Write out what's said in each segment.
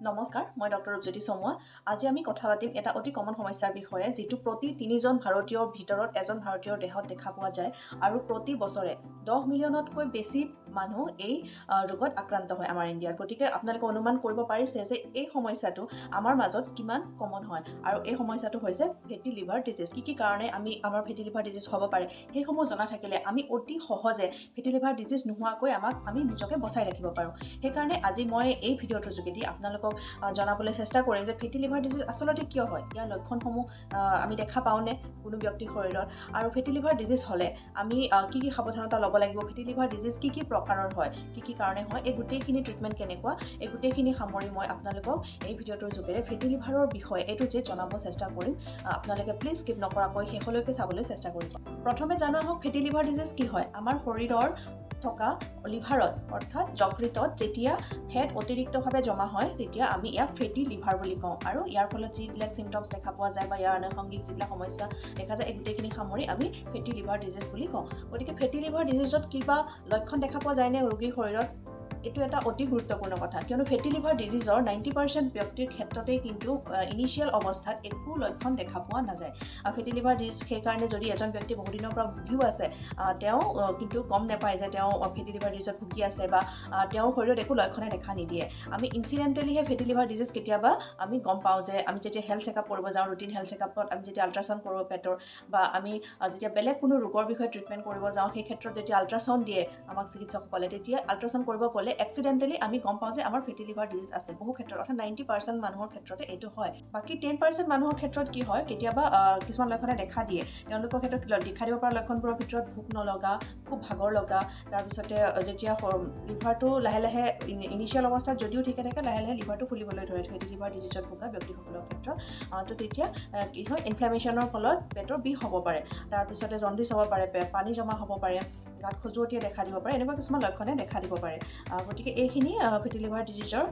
নমস্কাৰ, মই ডক্টৰ ৰূপজ্যোতি চমুৱা। আজি আমি কথা পাতিম এটা অতি কমন সমস্যাৰ বিষয়ে, যিটো প্ৰতি ৩জন ভাৰতীয়ৰ ভিতৰত এজন ভাৰতীয়ৰ দেহত দেখা পোৱা যায় আৰু প্ৰতি বছৰে 10 মিলিয়নতকৈ বেছি মানুহ এই ৰোগত আক্ৰান্ত হয় আমাৰ ইণ্ডিয়াত। গতিকে আপোনালোকে অনুমান কৰিব পাৰিছে যে এই সমস্যাটো আমাৰ মাজত কিমান কমন হয়। আৰু এই সমস্যাটো হৈছে ফেটি লিভাৰ ডিজিজ। কি কাৰণে আমাৰ ফেটি লিভাৰ ডিজিজ হ'ব পাৰে সেইসমূহ জনা থাকিলে আমি অতি সহজে ফেটি লিভাৰ ডিজিজ নোহোৱাকৈ আমি নিজকে বচাই ৰাখিব পাৰোঁ। সেইকাৰণে আজি মই এই ভিডিঅ'টোৰ যোগেদি আপোনালোকক জনাবলৈ চেষ্টা কৰিম যে ফেটি লিভাৰ ডিজিজ আচলতে কিয় হয়, ইয়াৰ লক্ষণসমূহ আমি দেখা পাওঁনে কোনো ব্যক্তিৰ শৰীৰত, আৰু ফেটি লিভাৰ ডিজিজ হ'লে আমি কি সাৱধানতা ল'ব লাগিব, ফেটি লিভাৰ ডিজিজ কি প্ৰকাৰৰ হয়, কি কাৰণে হয়, এই গোটেইখিনি ট্ৰিটমেণ্ট কেনেকুৱা, এই গোটেইখিনি সামৰি মই আপোনালোকক এই ভিডিঅ'টোৰ যোগেৰে ফেটি লিভাৰৰ বিষয়ে এইটো যে জনাব চেষ্টা কৰিম। আপোনালোকে প্লিজ স্কিপ নকৰাকৈ শেষলৈকে চাবলৈ চেষ্টা কৰিব। প্ৰথমে জনা হওক ফেটি লিভাৰ ডিজিজ কি হয়। আমাৰ শৰীৰৰ থকা লিভাৰত অৰ্থাৎ যকৃতত যেতিয়া ফেট অতিৰিক্তভাৱে জমা হয় তেতিয়া আমি ইয়াক ফেটি লিভাৰ বুলি কওঁ, আৰু ইয়াৰ ফলত যিবিলাক চিমটমছ দেখা পোৱা যায় বা ইয়াৰ আনুষংগিক যিবিলাক সমস্যা দেখা যায় এই গোটেইখিনি সামৰি আমি ফেটি লিভাৰ ডিজিজ বুলি কওঁ। গতিকে ফেটি লিভাৰ ডিজিজত কিবা লক্ষণ দেখা পোৱা যায়নে ৰোগীৰ শৰীৰত, এইটো এটা অতি গুৰুত্বপূৰ্ণ কথা, কিয়নো ফেটি লিভাৰ ডিজিজৰ 90% ব্যক্তিৰ ক্ষেত্ৰতেই কিন্তু ইনিচিয়েল অৱস্থাত একো লক্ষণ দেখা পোৱা নাযায়। ফেটি লিভাৰ ডিজিজ সেইকাৰণে যদি এজন ব্যক্তি বহুদিনৰ পৰা ভুগিও আছে তেওঁ কিন্তু গম নাপায় যে তেওঁ ফেটি লিভাৰ ডিজিজত ভুগি আছে বা তেওঁৰ শৰীৰত একো লক্ষণে দেখা নিদিয়ে। আমি ইনচিডেণ্টেলিহে ফেটি লিভাৰ ডিজিজ কেতিয়াবা আমি গম পাওঁ যে আমি যেতিয়া হেল্থ চেকআপ কৰিব যাওঁ, ৰুটিন হেল্থ চেকআপত আমি যেতিয়া আল্ট্ৰাচাউণ্ড কৰোঁ পেটৰ, বা আমি যেতিয়া বেলেগ কোনো ৰোগৰ বিষয়ে ট্ৰিটমেণ্ট কৰিব যাওঁ সেই ক্ষেত্ৰত যেতিয়া আল্ট্ৰাচাউণ্ড দিয়ে আমাক চিকিৎসকসকলে, তেতিয়া আল্ট্ৰাচাউণ্ড কৰিব গ'লে এক্সিডেণ্টেলি আমি গম পাওঁ যে আমাৰ ফেটি লিভাৰ ডিজিজ আছে। বহু ক্ষেত্ৰত অৰ্থাৎ 90% মানুহৰ ক্ষেত্ৰতে এইটো হয়। বাকী 10% মানুহৰ ক্ষেত্ৰত কি হয়, কেতিয়াবা কিছুমান লক্ষণে দেখা দিয়ে। তেওঁলোকৰ ক্ষেত্ৰত দেখা দিব পৰা লক্ষণবোৰৰ ভিতৰত ভোক নলগা, খুব ভাগৰ লগা, তাৰপিছতে যেতিয়া লিভাৰটো লাহে লাহে ইনিচিয়েল অৱস্থাত যদিও ঠিকে থাকে লাহে লাহে লিভাৰটো ফুলিবলৈ ধৰে ফেটি লিভাৰ ডিজিজত ভোগা ব্যক্তিসকলৰ ক্ষেত্ৰত। তো তেতিয়া কি হয়, ইনফ্লেমেশ্যনৰ ফলত পেটৰ বিষ হ'ব পাৰে, তাৰপিছতে জণ্ডিছ হ'ব পাৰে, পানী জমা হ'ব পাৰে, গাত খজুৱতিয়ে দেখা দিব পাৰে, এনেকুৱা কিছুমান লক্ষণে দেখা দিব পাৰে। গতিকে এইখিনি ফেটি লিভাৰ ডিজিজৰ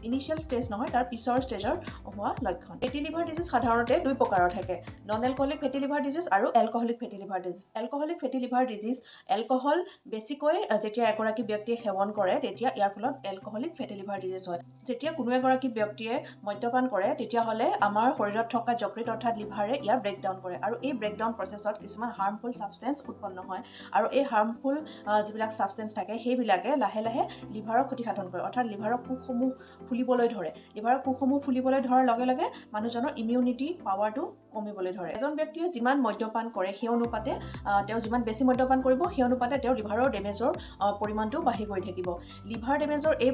ইনিচিয়েল ষ্টেজ নহয়, তাৰ পিছৰ ষ্টেজৰ হোৱা লক্ষণ। ফেটি লিভাৰ ডিজিজ সাধাৰণতে দুই প্ৰকাৰৰ থাকে, নন এলকহলিক ফেটি লিভাৰ ডিজিজ আৰু এলকহলিক ফেটি লিভাৰ ডিজিজ। এলকহলিক ফেটি লিভাৰ ডিজিজ, এলকহল বেছিকৈ যেতিয়া এগৰাকী ব্যক্তিয়ে সেৱন কৰে তেতিয়া ইয়াৰ ফলত এলকহলিক ফেটি লিভাৰ ডিজিজ হয়। যেতিয়া কোনো এগৰাকী ব্যক্তিয়ে মদ্যপান কৰে তেতিয়াহ'লে আমাৰ শৰীৰত থকা যকৃত অৰ্থাৎ লিভাৰে ইয়াৰ ব্ৰেকডাউন কৰে, আৰু এই ব্ৰেকডাউন প্ৰচেছত কিছুমান হাৰ্মফুল ছাবষ্টেঞ্চ উৎপন্ন হয়, আৰু এই হাৰ্মফুল যিবিলাক ছাবষ্টেঞ্চ থাকে সেইবিলাকে লাহে লাহে লিভাৰৰ ক্ষতিসাধন কৰে, অৰ্থাৎ লিভাৰৰ কোষসমূহ ফুলিবলৈ ধৰে। লিভাৰৰ কোষসমূহ ফুলিবলৈ ধৰাৰ লগে লগে মানুহজনৰ ইমিউনিটি পাৱাৰটো কমিবলৈ ধৰে। এজন ব্যক্তিয়ে যিমান মদ্যপান কৰে সেই অনুপাতে তেওঁ যিমান বেছি মদ্যপান কৰিব সেই অনুপাতে তেওঁৰ লিভাৰৰ ডেমেজৰ পৰিমাণটো বাঢ়ি গৈ থাকিব। লিভাৰ ডেমেজৰ এই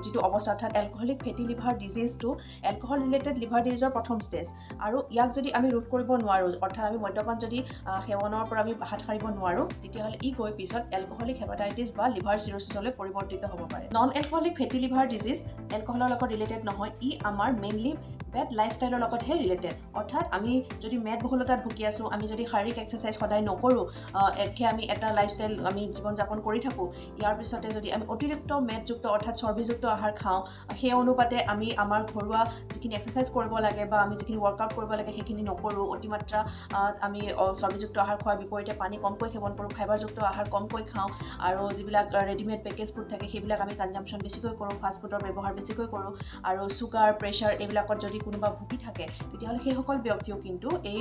যিটো অৱস্থা অৰ্থাৎ এলকহলিক ফেটি লিভাৰ ডিজিজটো এলকহল ৰিলেটেড লিভাৰ ডিজিজৰ প্ৰথম ষ্টেজ, আৰু ইয়াক যদি আমি ৰোধ কৰিব নোৱাৰোঁ, অৰ্থাৎ আমি মদ্যপান যদি সেৱনৰ পৰা আমি হাত সাৰিব নোৱাৰোঁ, তেতিয়াহ'লে ই গৈ পিছত এলকহলিক হেপাটাইটিছ বা লিভাৰ চিৰচিছলৈ পৰিৱৰ্তিত হ'ব পাৰে। নন এলকহলিক ফেটি লিভাৰ ডিজিজ এলকহলৰ লগত ৰিলেটেড নহয়, ই আমাৰ মেইনলি বেড লাইফষ্টাইলৰ লগতহে ৰিলেটেড। অৰ্থাৎ আমি যদি মেদবহুলতাত ভুগি আছোঁ, আমি যদি শাৰীৰিক এক্সাৰচাইজ সদায় নকৰোঁ, আমি এটা লাইফষ্টাইল আমি জীৱন যাপন কৰি থাকোঁ, ইয়াৰ পিছতে যদি আমি অতিৰিক্ত মেদযুক্ত অৰ্থাৎ চৰ্বিযুক্ত আহাৰ খাওঁ, সেই অনুপাতে আমি আমাৰ ঘৰুৱা যিখিনি এক্সাৰচাইজ কৰিব লাগে বা আমি যিখিনি ৱৰ্কআউট কৰিব লাগে সেইখিনি নকৰোঁ, অতিমাত্ৰা আমি চৰ্বিযুক্ত আহাৰ খোৱাৰ বিপৰীতে পানী কমকৈ সেৱন কৰোঁ, ফাইবাৰযুক্ত আহাৰ কমকৈ খাওঁ, আৰু যিবিলাক ৰেডিমেড পেকেজ ফুড থাকে সেইবিলাক আমি কনজাম্পশ্যন বেছিকৈ কৰোঁ, ফাষ্টফুডৰ ব্যৱহাৰ বেছিকৈ কৰোঁ, আৰু চুগাৰ প্ৰেছাৰ এইবিলাকত যদি কোনোবা ভুগি থাকে তেতিয়াহ'লে সেইসকল ব্যক্তিও কিন্তু এই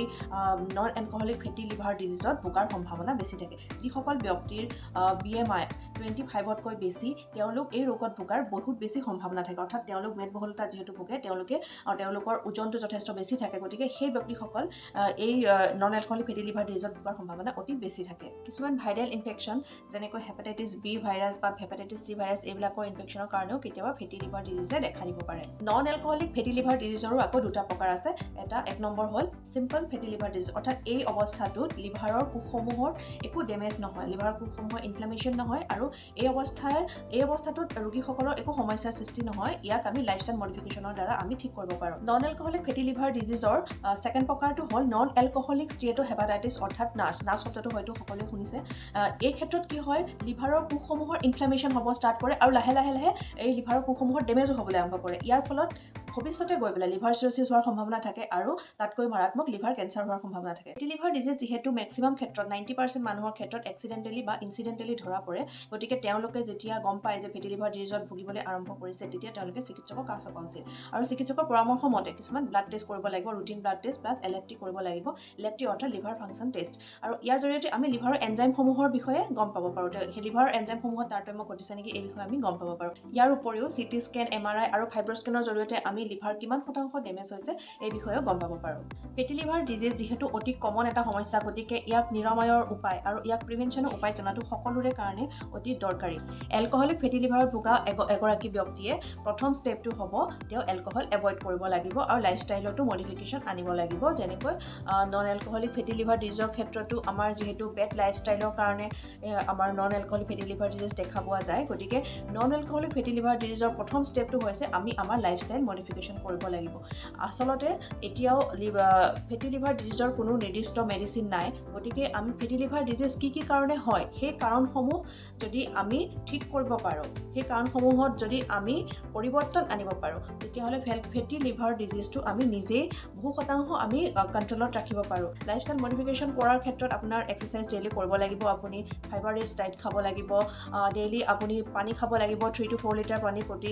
নন এলকহলিক ফেটি লিভাৰ ডিজিজত ভোগাৰ সম্ভাৱনা বেছি থাকে। যিসকল ব্যক্তিৰ BMI 25তকৈ বেছি, তেওঁলোক এই ৰোগত ভোগাৰ বহুত বেছি সম্ভাৱনা থাকে, অৰ্থাৎ তেওঁলোক মেদবহুলতা যিহেতু ভোগে তেওঁলোকৰ ওজনটো যথেষ্ট বেছি থাকে, গতিকে সেই ব্যক্তিসকল এই নন এলকহলিক ফেটি লিভাৰ ডিজিজত ভোগাৰ সম্ভাৱনা অতি বেছি থাকে। কিছুমান ভাইৰেল ইনফেকশ্যন যেনেকৈ হেপাটাইটিছ বি ভাইৰাছ বা হেপাটাইটিছ চি ভাইৰাছ এইবিলাকৰ ইনফেকশ্যনৰ কাৰণেও কেতিয়াবা ফেটি লিভাৰ ডিজিজে দেখা দিব পাৰে। নন এলকহলিক ফেটি লিভাৰ ডিজিজৰো আকৌ দুটা প্ৰকাৰ আছে। এক নম্বৰ হ'ল চিম্পল ফেটি লিভাৰ ডিজিজ, অৰ্থাৎ এই অৱস্থাটোত লিভাৰৰ কোষসমূহৰ একো ডেমেজ নহয়, লিভাৰৰ কোষসমূহৰ ইনফ্লেমেশ্যন নহয়, আৰু এই অৱস্থাটোত ৰোগীসকলৰ একো সমস্যাৰ সৃষ্টি নহয়। ইয়াক আমি লাইফষ্টাইল মডিফিকেশ্যনৰ দ্বাৰা আমি ঠিক কৰিব পাৰোঁ। নন এলকহলিক ফেটি লিভাৰ ডিজিজৰ ছেকেণ্ড প্ৰকাৰটো হ'ল নন এলকহলিক ষ্টিয়েটো হেপাটাইটিছ অৰ্থাৎ নাছ শব্দটো হয়তো সকলোৱে শুনিছে। এই ক্ষেত্ৰত কি হয়, লিভাৰৰ কোষসমূহৰ ইনফ্লেমেশ্যন হ'ব ষ্টাৰ্ট কৰে, আৰু লাহে লাহে এই লিভাৰৰ কোষসমূহৰ ডেমেজো হ'বলৈ আৰম্ভ কৰে। ইয়াৰ ফলত ভৱিষ্যতে গৈ পেলাই লিভাৰ চিৰচিছ হোৱাৰ সম্ভাৱনা থাকে আৰু তাতকৈ মাৰাত্মক লিভাৰ কেঞ্চাৰ হোৱাৰ সম্ভাৱনা থাকে। ফেটি লিভাৰ ডিজিজ যিহেতু মেক্সিমাম ক্ষেত্ৰত 90% মানুহৰ ক্ষেত্ৰত এক্সিডেণ্টেলি বা ইনচিডেণ্টেলি ধৰা পৰে, গতিকে তেওঁলোকে যেতিয়া গম পায় যে ফেটি লিভাৰ ডিজিজত ভুগিবলৈ আৰম্ভ কৰিছে, তেতিয়া তেওঁলোকে চিকিৎসকক কাষ চপা উচিত। আৰু চিকিৎসকৰ পৰামৰ্শ মতে কিছুমান ব্লাড টেষ্ট কৰিব লাগিব, routine blood test plus LFT কৰিব লাগিব। LFT অৰ্থাৎ লিভাৰ ফাংচন টেষ্ট। আৰু ইয়াৰ জৰিয়তে আমি লিভাৰৰ এনজাইমসমূহৰ বিষয়ে গম পাব পাৰোঁ। সেই লিভাৰৰ এনজাইমসমূহত তাৰতম্য ঘটিছে নেকি এই বিষয়ে আমি গম পাব পাৰোঁ। ইয়াৰ উপৰিও CT স্কেন, MRI আৰু ফাইব্ৰস্কেনৰ জৰিয়তে আমি লিভাৰ কিমান শতাংশ ডেমেজ হৈছে এই বিষয়েও গম পাব পাৰোঁ। ফেটি লিভাৰ ডিজিজ যিহেতু অতি কমন এটা সমস্যা, গতিকে ইয়াক নিৰাময়ৰ উপায় আৰু ইয়াক প্ৰিভেনশ্যনৰ উপায় জনাটো সকলোৰে কাৰণে অতি দৰকাৰী। এলকহলিক ফেটি লিভাৰত ভোগা এগৰাকী ব্যক্তিয়ে প্ৰথম ষ্টেপটো হ'ব তেওঁ এলকহল এভইড কৰিব লাগিব আৰু লাইফষ্টাইলতো মডিফিকেশ্যন আনিব লাগিব। যেনেকৈ নন এলকহলিক ফেটি লিভাৰ ডিজিজৰ ক্ষেত্ৰতো আমাৰ যিহেতু বেড লাইফষ্টাইলৰ কাৰণে আমাৰ নন এলকহলিক ফেটি লিভাৰ ডিজিজ দেখা পোৱা যায়, গতিকে নন এলকহলিক ফেটি লিভাৰ ডিজিজৰ প্ৰথম ষ্টেপটো হৈছে আমি আমাৰ লাইফষ্টাইল মডিফিকেশ্যন কৰিব লাগিব। আচলতে এতিয়াও ফেটি লিভাৰ ডিজিজৰ কোনো নিৰ্দিষ্ট মেডিচিন নাই, গতিকে আমি ফেটি লিভাৰ ডিজিজ কি কাৰণে হয় সেই কাৰণসমূহ যদি আমি ঠিক কৰিব পাৰোঁ, সেই কাৰণসমূহত যদি আমি পৰিৱৰ্তন আনিব পাৰোঁ, তেতিয়াহ'লে ফেটি লিভাৰ ডিজিজটো আমি নিজেই বহু শতাংশ আমি কণ্ট্ৰলত ৰাখিব পাৰোঁ। লাইফষ্টাইল মডিফিকেশ্যন কৰাৰ ক্ষেত্ৰত আপোনাৰ এক্সাৰচাইজ ডেইলি কৰিব লাগিব, আপুনি ফাইবাৰ ৰিচ ডাইট খাব লাগিব, ডেইলি আপুনি পানী খাব লাগিব, 3 to 4 লিটাৰ পানী প্ৰতি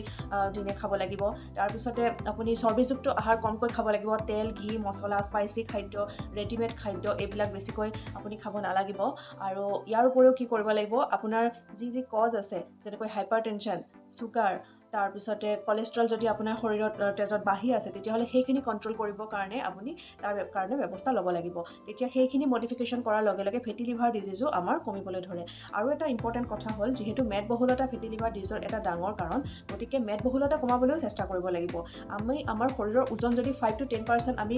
দিনে খাব লাগিব। তাৰপিছতে আপুনি চৰ্বিযুক্ত আহাৰ কমকৈ খাব লাগিব, তেল, ঘি, মছলা, স্পাইচি খাদ্য, ৰেডিমেড খাদ্য এইবিলাক বেছিকৈ আপুনি খাব নালাগিব। আৰু ইয়াৰ উপৰিও কি কৰিব লাগিব, আপোনাৰ যি কজ আছে যেনেকৈ হাইপাৰ টেনশ্যন, চুগাৰ, তাৰপিছতে কলেষ্ট্ৰল যদি আপোনাৰ শৰীৰত তেজত বাঢ়ি আছে, তেতিয়াহ'লে সেইখিনি কণ্ট্ৰল কৰিবৰ কাৰণে আপুনি তাৰ কাৰণে ব্যৱস্থা ল'ব লাগিব। তেতিয়া সেইখিনি মডিফিকেশ্যন কৰাৰ লগে লগে ফেটি লিভাৰ ডিজিজো আমাৰ কমিবলৈ ধৰে। আৰু এটা ইম্পৰ্টেণ্ট কথা হ'ল, যিহেতু মেদবহুলতা ফেটি লিভাৰ ডিজিজৰ এটা ডাঙৰ কাৰণ, গতিকে মেদবহুলতা কমাবলৈও চেষ্টা কৰিব লাগিব। আমি আমাৰ শৰীৰৰ ওজন যদি 5 to 10% আমি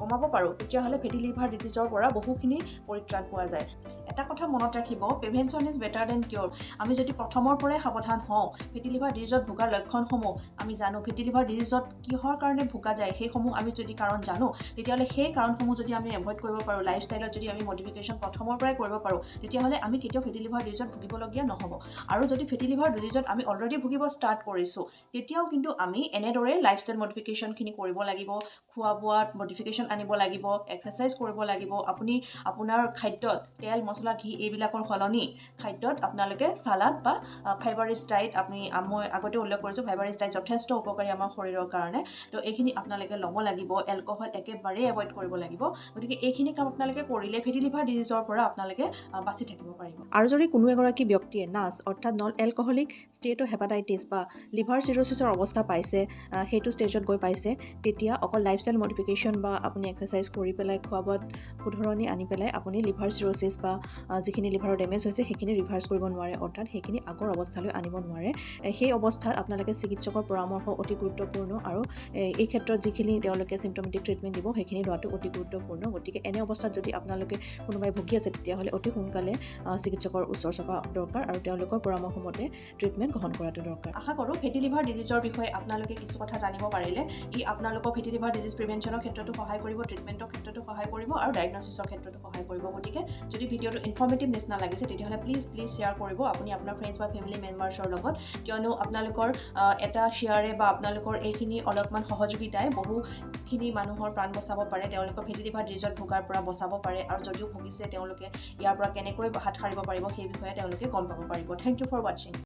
কমাব পাৰোঁ, তেতিয়াহ'লে ফেটি লিভাৰ ডিজিজৰ পৰা বহুখিনি পৰিত্ৰাণ পোৱা যায়। এটা কথা মনত ৰাখিব, প্ৰিভেনশ্যন ইজ বেটাৰ দেন কিয়ৰ। আমি যদি প্ৰথমৰ পৰাই সাৱধান হওঁ, ফেটি লিভাৰ ডিজিজত ভোগাৰ লক্ষণসমূহ আমি জানো, ফেটি লিভাৰ ডিজিজত কিহৰ কাৰণে ভোগা যায় সেইসমূহ আমি যদি কাৰণ জানো, তেতিয়াহ'লে সেই কাৰণসমূহ যদি আমি এভইড কৰিব পাৰোঁ, লাইফষ্টাইলত যদি আমি মডিফিকেশ্যন প্ৰথমৰ পৰাই কৰিব পাৰোঁ, তেতিয়াহ'লে আমি কেতিয়াও ফেটি লিভাৰ ডিজিজত ভুগিবলগীয়া নহ'ব। আৰু যদি ফেটি লিভাৰ ডিজিজত আমি অলৰেডি ভুগিব ষ্টাৰ্ট কৰিছোঁ, তেতিয়াও কিন্তু আমি এনেদৰে লাইফষ্টাইল মডিফিকেশ্যনখিনি কৰিব লাগিব, খোৱা বোৱাত মডিফিকেশ্যন আনিব লাগিব, এক্সাৰচাইজ কৰিব লাগিব। আপুনি আপোনাৰ খাদ্যত তেল, মছলা, ঘি এইবিলাকৰ সলনি খাদ্যত আপোনালোকে চালাড বা ফাইবাৰ ৰিচ ডাইট, মই আগতে উল্লেখ কৰিছোঁ ফাইবাৰ ৰিচ ডাইট যথেষ্ট উপকাৰী আমাৰ শৰীৰৰ কাৰণে, তো এইখিনি আপোনালোকে ল'ব লাগিব। এলকহল একেবাৰেই এভইড কৰিব লাগিব। গতিকে এইখিনি কাম আপোনালোকে কৰিলে ফেটি লিভাৰ ডিজিজৰ পৰা আপোনালোকে বাচি থাকিব পাৰিব। আৰু যদি কোনো এগৰাকী ব্যক্তিয়ে নাছ অৰ্থাৎ নন এলকহলিক ষ্টেট হেপাটাইটিছ বা লিভাৰ চিৰচিছৰ অৱস্থা পাইছে, সেইটো ষ্টেজত গৈ পাইছে, তেতিয়া অকল লাইফষ্টাইল মডিফিকেশ্যন বা আপুনি এক্সাৰচাইজ কৰি পেলাই খোৱা বোৱাত শুধৰণি আনি পেলাই আপুনি লিভাৰ চিৰচিছ বা যিখিনি লিভাৰৰ ডেমেজ হৈছে সেইখিনি ৰিভাৰ্চ কৰিব নোৱাৰে, অৰ্থাৎ সেইখিনি আগৰ অৱস্থালৈ আনিব নোৱাৰে। সেই অৱস্থাত আপোনালোকে চিকিৎসকৰ পৰামৰ্শ অতি গুৰুত্বপূৰ্ণ, আৰু এই ক্ষেত্ৰত যিখিনি তেওঁলোকে চিম্পটমেটিক ট্ৰিটমেণ্ট দিব সেইখিনি লোৱাটো অতি গুৰুত্বপূৰ্ণ। গতিকে এনে অৱস্থাত যদি আপোনালোকে কোনোবাই ভুগি আছে, তেতিয়াহ'লে অতি সোনকালে চিকিৎসকৰ ওচৰ চাপা দৰকাৰ আৰু তেওঁলোকৰ পৰামৰ্শ মতে ট্ৰিটমেণ্ট গ্ৰহণ কৰাটো দৰকাৰ। আশা কৰোঁ ফেটি লিভাৰ ডিজিজৰ বিষয়ে আপোনালোকে কিছু কথা জানিব পাৰিলে। ই আপোনালোকক ফেটি লিভাৰ ডিজিজ প্ৰিভেনশ্যনৰ ক্ষেত্ৰতো সহায় কৰিব, ট্ৰিটমেণ্টৰ ক্ষেত্ৰতো সহায় কৰিব আৰু ডায়েগনচিছৰ ক্ষেত্ৰতো সহায় কৰিব। গতিকে যদি ভিডিঅ'টো ইনফৰ্মেটিভ নিচিনা লাগিছে, তেতিয়াহ'লে প্লিজ শ্বেয়াৰ কৰিব আপুনি আপোনাৰ ফ্ৰেণ্ডছ বা ফেমিলি মেম্বাৰ্ছৰ লগত, কিয়নো আপোনালোকৰ এটা শ্বেয়াৰে বা আপোনালোকৰ এইখিনি অলপমান সহযোগিতাই বহুখিনি মানুহৰ প্ৰাণ বচাব পাৰে, তেওঁলোকক ফেটি লিভাৰ ডিজিজত ভোগাৰ পৰা বচাব পাৰে, আৰু যদিও ভুগিছে তেওঁলোকে ইয়াৰ পৰা কেনেকৈ হাত সাৰিব পাৰিব সেই বিষয়ে তেওঁলোকে গম পাব পাৰিব। থেংক ইউ ফৰ ৱাচিং।